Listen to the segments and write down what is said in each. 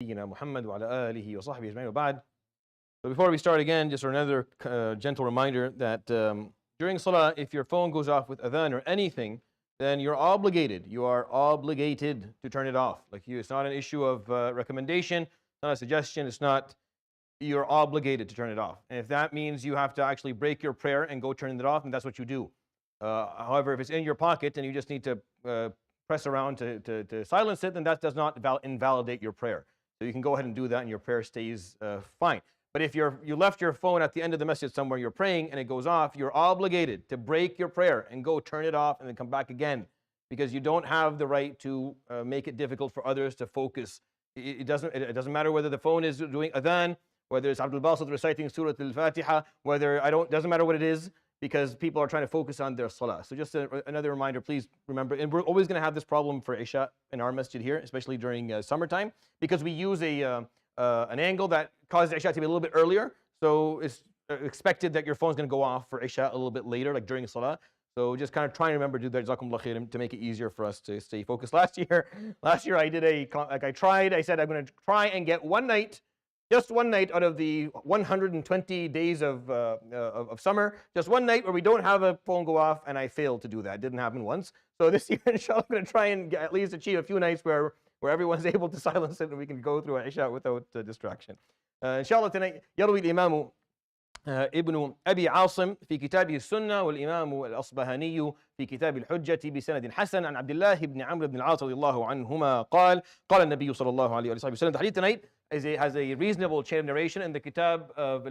محمد وعلى آله وصحبه أجمعين وبعد. So before we start again, just another gentle reminder that during Salah, if your phone goes off with adhan or anything, then you're obligated. You are obligated to turn it off. It's not an issue of recommendation, it's not a suggestion. It's not. You're obligated to turn it off. And if that means you have to actually break your prayer and go turn it off, then that's what you do. However, if it's in your pocket and you just need to press around to silence it, then that does not invalidate your prayer. So you can go ahead and do that, and your prayer stays fine. But if you left your phone at the end of the masjid somewhere, you're praying, and it goes off, you're obligated to break your prayer and go turn it off and then come back again, because you don't have the right to make it difficult for others to focus. It doesn't matter whether the phone is doing adhan, whether it's Abdul reciting Surah Al-Fatiha, doesn't matter what it is, because people are trying to focus on their salah. So just another reminder, please remember, and we're always going to have this problem for Isha in our masjid here, especially during summertime, because we use an angle that causes Isha to be a little bit earlier. So it's expected that your phone's going to go off for Isha a little bit later, like during salah. So just kind of try and remember to do that, Jazakumullah khairan, to make it easier for us to stay focused. Last year I said I'm going to try and get just one night out of the 120 days of summer, just one night where we don't have a phone go off, and I failed to do that. It didn't happen once. So this year, inshallah, I'm going to try and at least achieve a few nights where everyone's able to silence it and we can go through Isha without distraction. Inshallah, tonight, يروي الإمام ابن أبي عاصم في كتابه السنة والإمام الأصبهاني في كتاب الحجة بسند حسن عن عبدالله بن عمرو بن العاص رضي الله عنهما قال النبي صلى الله عليه وسلم. The hadith tonight has a reasonable chain of narration in the Kitab of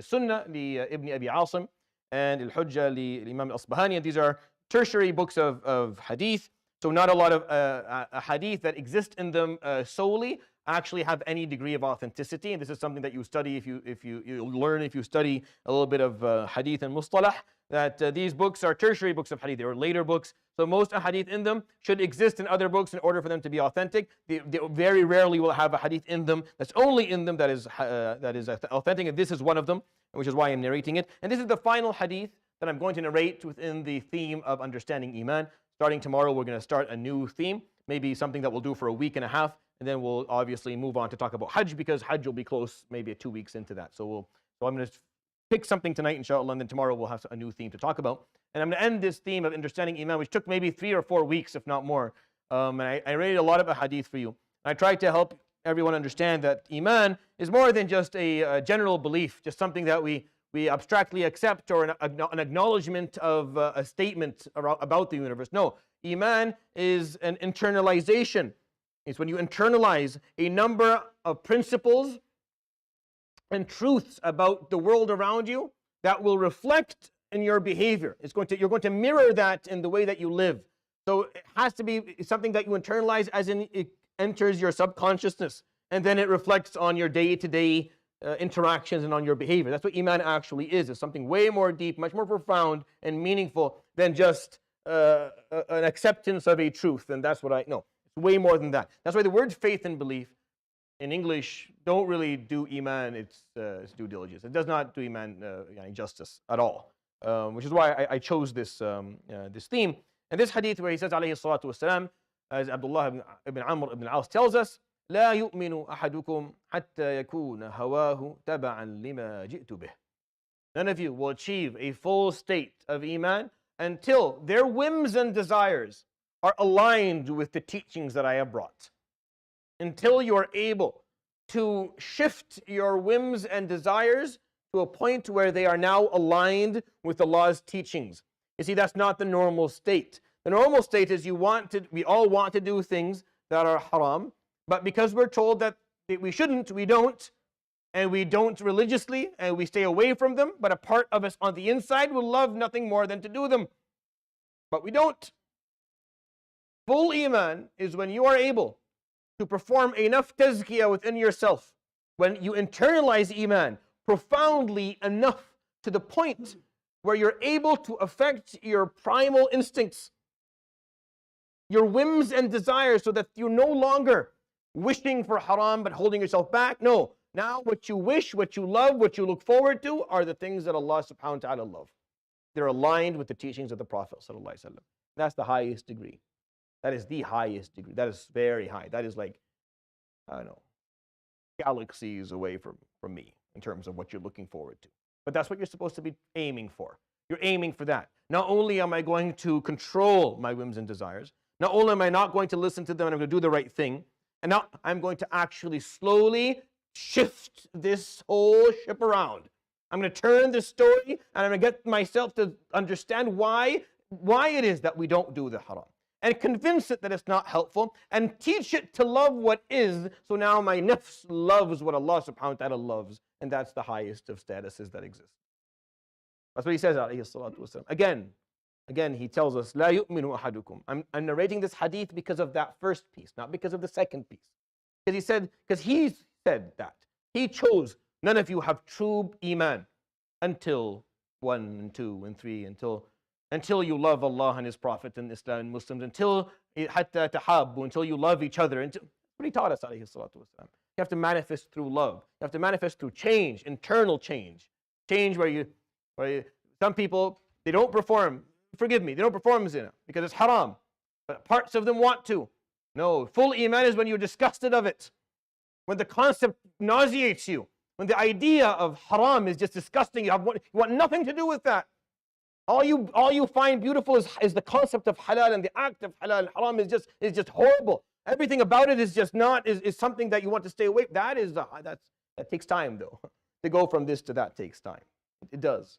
Sunnah لابن أبي عاصم and الحجة للإمام الأصبهاني, and these are tertiary books of hadith. So not a lot of hadith that exist in them solely actually have any degree of authenticity, and this is something that you study if you learn if you study a little bit of hadith and mustalah, that these books are tertiary books of hadith. They are later books, so most hadith in them should exist in other books in order for them to be authentic. They very rarely will have a hadith in them that's only in them that is authentic, and this is one of them, which is why I'm narrating it. And this is the final hadith that I'm going to narrate within the theme of understanding Iman. Starting tomorrow, we're going to start a new theme, maybe something that we'll do for a week and a half, and then we'll obviously move on to talk about Hajj, because Hajj will be close, maybe 2 weeks into that. So I'm going to pick something tonight, inshallah, and then tomorrow we'll have a new theme to talk about. And I'm going to end this theme of understanding Iman, which took maybe 3 or 4 weeks, if not more. And I rated a lot of hadith for you. I tried to help everyone understand that Iman is more than just a general belief, just something that we abstractly accept, or an acknowledgement of a statement about the universe. No, Iman is an internalization. It's when you internalize a number of principles and truths about the world around you that will reflect in your behavior. You're going to mirror that in the way that you live. So it has to be something that you internalize, as in it enters your subconsciousness, and then it reflects on your day-to-day interactions and on your behavior. That's what Iman actually is. It's something way more deep, much more profound and meaningful than just an acceptance of a truth. And that's what it's way more than that. That's why the words faith and belief in English don't really do Iman its due diligence. It does not do Iman justice at all, which is why I chose this theme. And this hadith where he says, عليه الصلاة والسلام, as Abdullah ibn Amr ibn al-Aas tells us, لا يؤمن أحدكم حتى يكون هواه تبعا لما جئت به. None of you will achieve a full state of Iman until their whims and desires are aligned with the teachings that I have brought. Until you are able to shift your whims and desires to a point where they are now aligned with Allah's teachings. You see, that's not the normal state. The normal state is we all want to do things that are haram, but because we're told that we shouldn't, we don't, and we don't religiously, and we stay away from them, but a part of us on the inside will love nothing more than to do them. But we don't. Full Iman is when you are able to perform enough tazkiyah within yourself, when you internalize Iman profoundly enough to the point where you're able to affect your primal instincts, your whims and desires, so that you're no longer wishing for haram but holding yourself back. No, now what you wish, what you love, what you look forward to are the things that Allah subhanahu wa ta'ala love. They're aligned with the teachings of the Prophet sallallahu alaihi wasallam. That's the highest degree. That is the highest degree. That is very high. That is like, I don't know, galaxies away from me in terms of what you're looking forward to. But that's what you're supposed to be aiming for. You're aiming for that. Not only am I going to control my whims and desires, not only am I not going to listen to them and I'm going to do the right thing, and now I'm going to actually slowly shift this whole ship around. I'm going to turn this story and I'm going to get myself to understand why it is that we don't do the haram, and convince it that it's not helpful, and teach it to love what is. So now my nafs loves what Allah subhanahu wa ta'ala loves, and that's the highest of statuses that exist. That's what he says, alayhi salatu wasalam. Again, he tells us, لا يؤمن أحدكم. I'm narrating this hadith because of that first piece, not because of the second piece. Because he said that. He chose, none of you have true Eman until 1 and 2 and 3, until you love Allah and His Prophet and Islam and Muslims, until حتى تحابوا, until you love each other. That's what he taught us, alayhi salatu wasalam. You have to manifest through love. You have to manifest through change, internal change. Change where some people, they don't perform, forgive me, they don't perform zina because it's haram, but parts of them want to. No, full Iman is when you're disgusted of it, when the concept nauseates you, when the idea of haram is just disgusting. You want nothing to do with that. All you find beautiful is the concept of halal and the act of halal. Haram is just horrible. Everything about it is just not is something that you want to stay away. That takes time though. To go from this to that takes time. It does.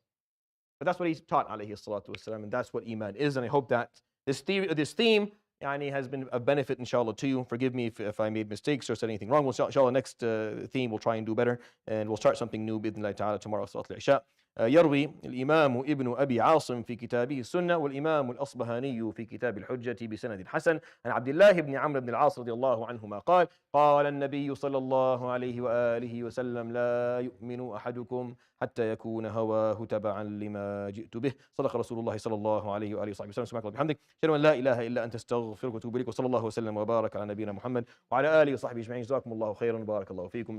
But that's what he taught, alayhi salatu wasalam, and that's what Iman is. And I hope that this theme has been of benefit, inshallah, to you. Forgive me if I made mistakes or said anything wrong. Inshallah, next theme we'll try and do better, and we'll start something new بإذن الله تعالى tomorrow, صلاة العشاء. يروي الإمام ابن أبي عاصم في كتابه السنة، والإمام الأصبهاني في كتاب الحجة بسند حسن عن عبدالله بن عمرو بن العاص رضي الله عنهما قال قال النبي صلى الله عليه وآله وسلم لا يؤمن أحدكم حتى يكون هواه تبعا لما جئت به. صدق رسول الله صلى الله عليه وآله وصحبه وسلم. سبحانك اللهم وبحمدك أشهد أن لا إله إلا أنت أستغفرك وأتوب إليك، وصلى الله وسلم وبارك على نبينا محمد وعلى آله وصحبه أجمعين. جزاكم الله خيرا، بارك الله فيكم.